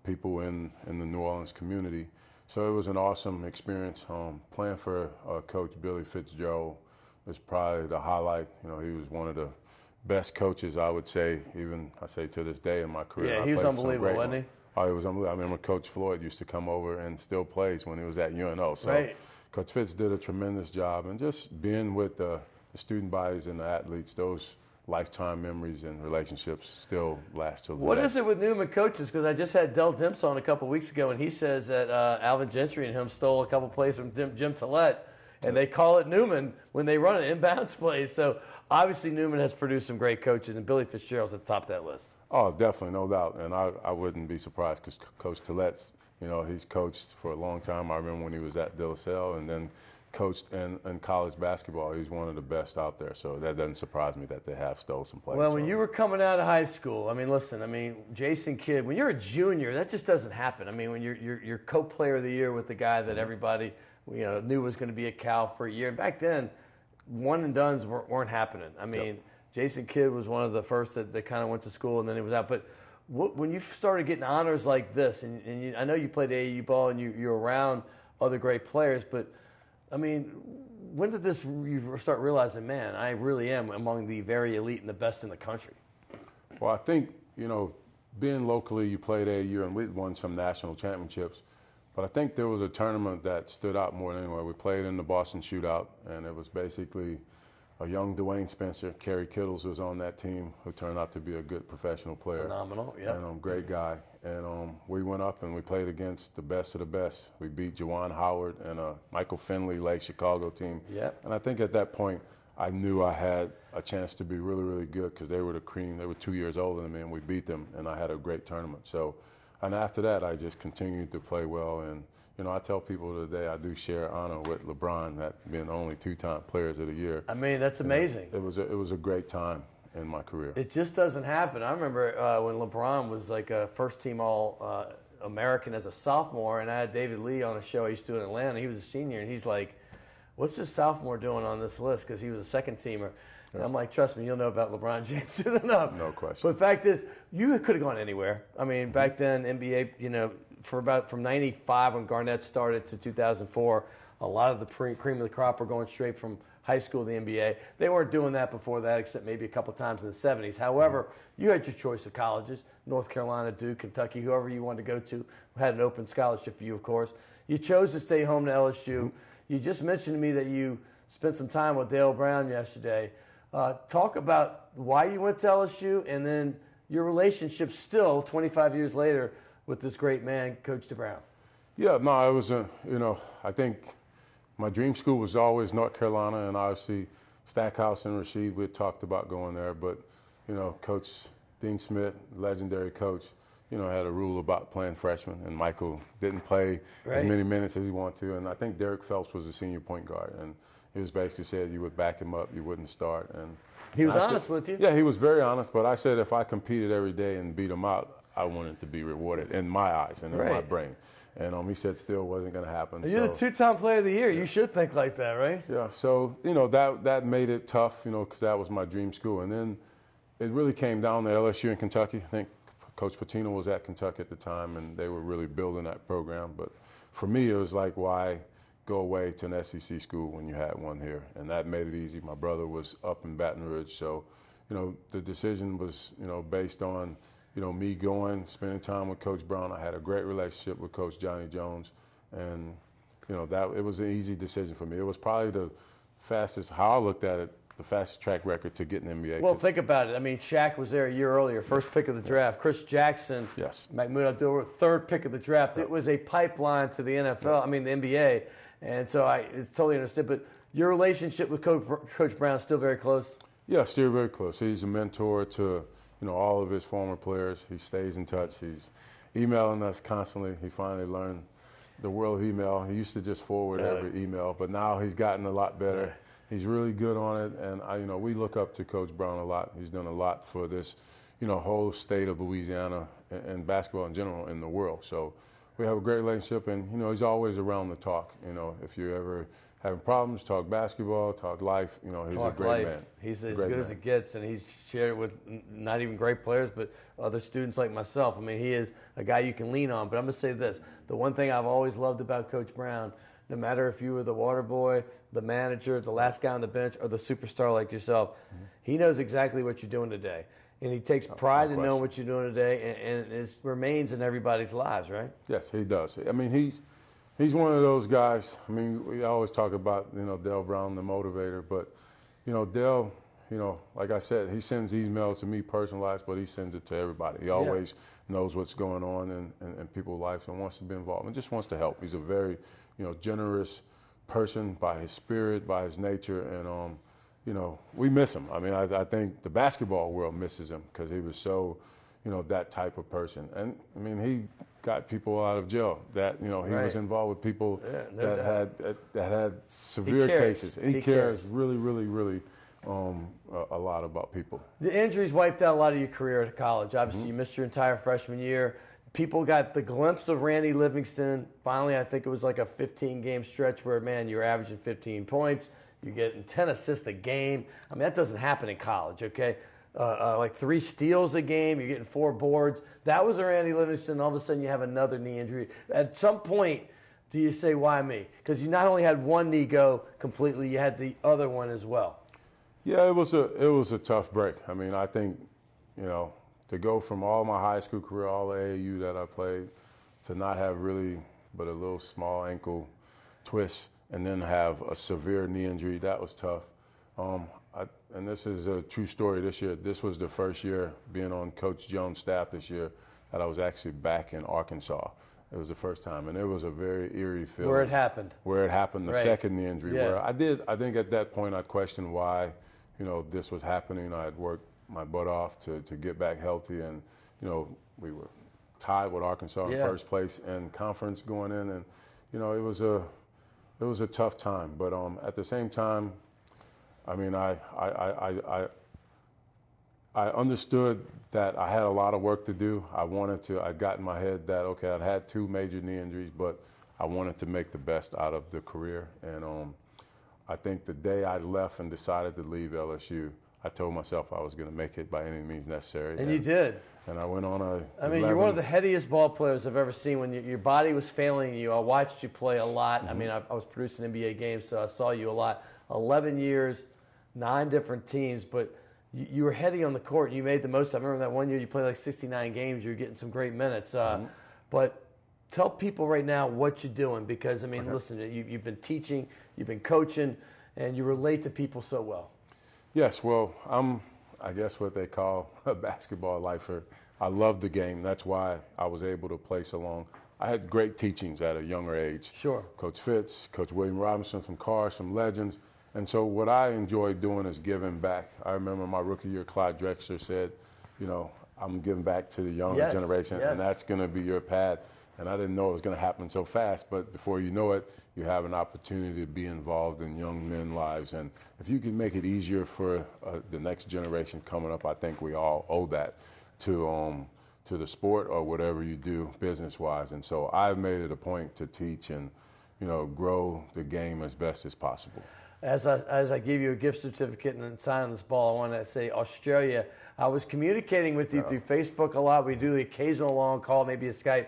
people in the New Orleans community. So it was an awesome experience. Playing for Coach Billy Fitzgerald was probably the highlight. You know, he was one of the best coaches, I would say, even I say to this day in my career. Yeah, he was unbelievable, wasn't he? Oh, he was unbelievable. I remember Coach Floyd used to come over and still plays when he was at UNO. So right. Coach Fitz did a tremendous job, and just being with the student bodies and the athletes, those lifetime memories and relationships still last till today. What is it with Newman coaches? Because I just had Del Dimps on a couple weeks ago, and he says that Alvin Gentry and him stole a couple plays from Jim Tillett, and they call it Newman when they run it, inbounds plays. So obviously Newman has produced some great coaches, and Billy Fitzgerald's at the top of that list. Oh, definitely, no doubt. And I wouldn't be surprised because Coach Tillet's, you know, he's coached for a long time. I remember when he was at De La Salle and then coached in college basketball. He's one of the best out there. So that doesn't surprise me that they have stole some players. Well, when you were coming out of high school, I mean, listen, I mean, Jason Kidd, when you're a junior, that just doesn't happen. I mean, when you're co-player of the year with the guy that everybody, you know, knew was going to be a Cal for a year. And back then, one and dones weren't happening. I mean, yep. Jason Kidd was one of the first that kind of went to school and then he was out. But when you started getting honors like this, and I know you played AAU ball and you're around other great players, but I mean, when did you start realizing, man, I really am among the very elite and the best in the country? Well, I think, you know, being locally, you played AAU and we won some national championships. But I think there was a tournament that stood out more than anywhere. We played in the Boston Shootout, and it was basically a young Dwayne Spencer. Kerry Kittles was on that team, who turned out to be a good professional player. Phenomenal, yeah. And great guy. And we went up and we played against the best of the best. We beat Juwan Howard and a Michael Finley Lake Chicago team. Yep. And I think at that point, I knew I had a chance to be really, really good because they were the cream. They were 2 years older than me, and we beat them, and I had a great tournament. So, and after that, I just continued to play well. And, you know, I tell people today I do share honor with LeBron, that being only 2-time players of the year. I mean, that's amazing. It was a great time in my career. It just doesn't happen. I remember when LeBron was like a first-team All-American as a sophomore, and I had David Lee on a show I used to do in Atlanta. He was a senior, and he's like, what's this sophomore doing on this list? Because he was a second-teamer. And I'm like, trust me, you'll know about LeBron James soon enough. No question. But the fact is, you could have gone anywhere. I mean, back then, NBA, you know, from 95 when Garnett started to 2004, a lot of the cream of the crop were going straight from high school to the NBA. They weren't doing that before that, except maybe a couple times in the 70s. However, you had your choice of colleges, North Carolina, Duke, Kentucky, whoever you wanted to go to. Had an open scholarship for you, of course. You chose to stay home to LSU. You just mentioned to me that you spent some time with Dale Brown yesterday. Talk about why you went to LSU and then your relationship still 25 years later with this great man, Coach DeBrown. Yeah, no, it was I think my dream school was always North Carolina, and obviously Stackhouse and Rasheed, we had talked about going there, but, you know, Coach Dean Smith, legendary coach, you know, had a rule about playing freshmen, and Michael didn't play as many minutes as he wanted to, and I think Derek Phelps was the senior point guard, and he was basically said you would back him up, you wouldn't start. And he was honest with you? Yeah, he was very honest, but I said if I competed every day and beat him out, I wanted to be rewarded in my eyes and in my brain. And he said still wasn't going to happen. You're the 2-time player of the year. You should think like that, right? Yeah, so, you know, that made it tough, you know, because that was my dream school. And then it really came down to LSU in Kentucky. I think Coach Pitino was at Kentucky at the time, and they were really building that program. But for me, it was like, why go away to an SEC school when you had one here? And that made it easy. My brother was up in Baton Rouge. So, you know, the decision was, you know, based on, you know, me going, spending time with Coach Brown. I had a great relationship with Coach Johnny Jones. And, you know, it was an easy decision for me. It was probably the fastest, how I looked at it, the fastest track record to get an NBA. Well, think about it. I mean, Shaq was there a year earlier, first pick of the draft. Chris Jackson, Mahmoud Abdul, third pick of the draft. It was a pipeline to the NFL, I mean, the NBA. And so it's totally understood. But your relationship with Coach Brown is still very close? Yeah, still very close. He's a mentor to, you know, all of his former players. He stays in touch. He's emailing us constantly. He finally learned the world of email. He used to just forward every email, but now he's gotten a lot better. He's really good on it, and you know, we look up to Coach Brown a lot. He's done a lot for this, you know, whole state of Louisiana and basketball in general in the world. So we have a great relationship, and you know, he's always around to talk. You know, if you're ever having problems, talk basketball, talk life. You know, he's a great man. He's as good as it gets, and he's shared it with not even great players, but other students like myself. I mean, he is a guy you can lean on. But I'm going to say this: the one thing I've always loved about Coach Brown, no matter if you were the water boy, the manager, the last guy on the bench, or the superstar like yourself, he knows exactly what you're doing today. And he takes pride in knowing what you're doing today, and it remains in everybody's lives, right? Yes, he does. I mean, he's one of those guys. I mean, we always talk about, you know, Dale Brown, the motivator, but, you know, Dale, you know, like I said, he sends emails to me personalized, but he sends it to everybody. He always knows what's going on in people's lives and wants to be involved and just wants to help. He's a very, you know, generous person by his spirit, by his nature, and you know, we miss him. I mean, I think the basketball world misses him because he was so, you know, that type of person. And I mean, he got people out of jail. That, you know, he was involved with people that had severe cases. He cares really, really, really a lot about people. The injuries wiped out a lot of your career at college. Obviously, you missed your entire freshman year. People got the glimpse of Randy Livingston. Finally, I think it was like a 15-game stretch where, man, you were averaging 15 points. You're getting 10 assists a game. I mean, that doesn't happen in college, okay? Like 3 steals a game. You're getting 4 boards. That was a Randy Livingston. All of a sudden, you have another knee injury. At some point, do you say, why me? Because you not only had one knee go completely, you had the other one as well. Yeah, it was a tough break. I mean, I think, you know, to go from all my high school career, all the AAU that I played, to not have really but a little small ankle twist, and then have a severe knee injury. That was tough. And this is a true story this year. This was the first year being on Coach Jones' staff this year that I was actually back in Arkansas. It was the first time, and it was a very eerie feeling. Where it happened. Where it happened, the right. second knee injury. Yeah. Where I think at that point I questioned why, this was happening. I had worked my butt off to get back healthy, and, we were tied with Arkansas in first place in conference going in, and, it was a tough time. But at the same time, I mean, I understood that I had a lot of work to do. I got in my head that, okay, I'd had 2 major knee injuries, but I wanted to make the best out of the career. And I think the day I left and decided to leave LSU, I told myself I was going to make it by any means necessary. And you did. And I went on you're one of the headiest ball players I've ever seen. When your body was failing you, I watched you play a lot. Mm-hmm. I mean, I was producing NBA games, so I saw you a lot. 11 years, 9 different teams, but you were heady on the court. You made the most. I remember that one year you played like 69 games. You were getting some great minutes. But tell people right now what you're doing, because, I mean, listen, you've been teaching, you've been coaching, and you relate to people so well. Yes, well, I'm, I guess, what they call a basketball lifer. I love the game. That's why I was able to play so long. I had great teachings at a younger age. Sure. Coach Fitz, Coach William Robinson from Carr, some legends. And so what I enjoy doing is giving back. I remember my rookie year, Clyde Drexler said, I'm giving back to the younger generation, and that's going to be your path. And I didn't know it was going to happen so fast, but before you know it, you have an opportunity to be involved in young men's lives. And if you can make it easier for the next generation coming up, I think we all owe that to the sport or whatever you do business-wise. And so I've made it a point to teach and, grow the game as best as possible. As I give you a gift certificate and sign this ball, I want to say Australia. I was communicating with you through Facebook a lot. We do the occasional long call, maybe a Skype.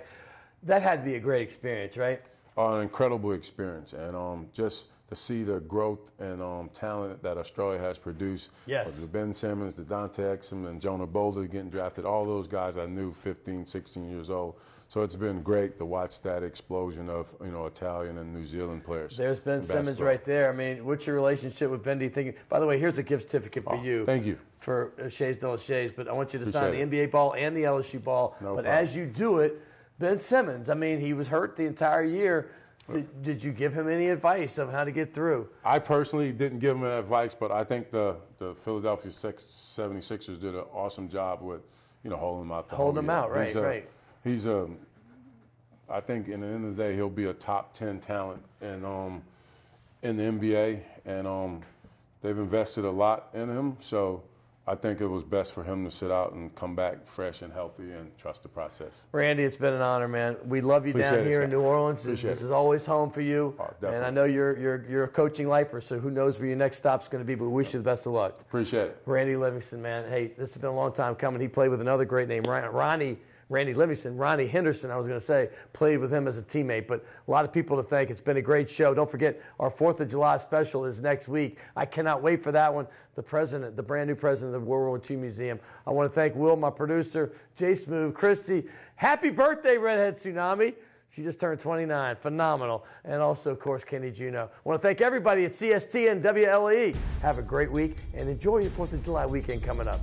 That had to be a great experience, right? An incredible experience, and just to see the growth and talent that Australia has produced. Yes. The Ben Simmons, the Dante Exum, and Jonah Boulder getting drafted, all those guys I knew 15, 16 years old. So it's been great to watch that explosion of, Italian and New Zealand players. There's Ben Simmons right there. I mean, what's your relationship with Ben? Do you think? By the way, here's a gift certificate for you. Thank you. For Shays Detillier, but I want you to sign the NBA ball and the LSU ball. No problem. As you do it, Ben Simmons, I mean, he was hurt the entire year. Did you give him any advice of how to get through? I personally didn't give him advice, but I think the Philadelphia 76ers did an awesome job with, holding him out. Holding him out, right. He's I think in the end of the day, he'll be a top 10 talent in the NBA, and they've invested a lot in him. So I think it was best for him to sit out and come back fresh and healthy and trust the process. Randy, it's been an honor, man. We love you down here in New Orleans. This is always home for you. And I know you're a coaching lifer, so who knows where your next stop's going to be, but we wish you the best of luck. Appreciate it. Randy Livingston, man. Hey, this has been a long time coming. He played with another great name, Randy Livingston. Ronnie Henderson, I was going to say, played with him as a teammate, but a lot of people to thank. It's been a great show. Don't forget, our 4th of July special is next week. I cannot wait for that one. The brand new president of the World War II Museum. I want to thank Will, my producer, Jay Smooth, Christy. Happy birthday, Redhead Tsunami. She just turned 29. Phenomenal. And also, of course, Kenny Juno. I want to thank everybody at CST and WLAE. Have a great week and enjoy your 4th of July weekend coming up.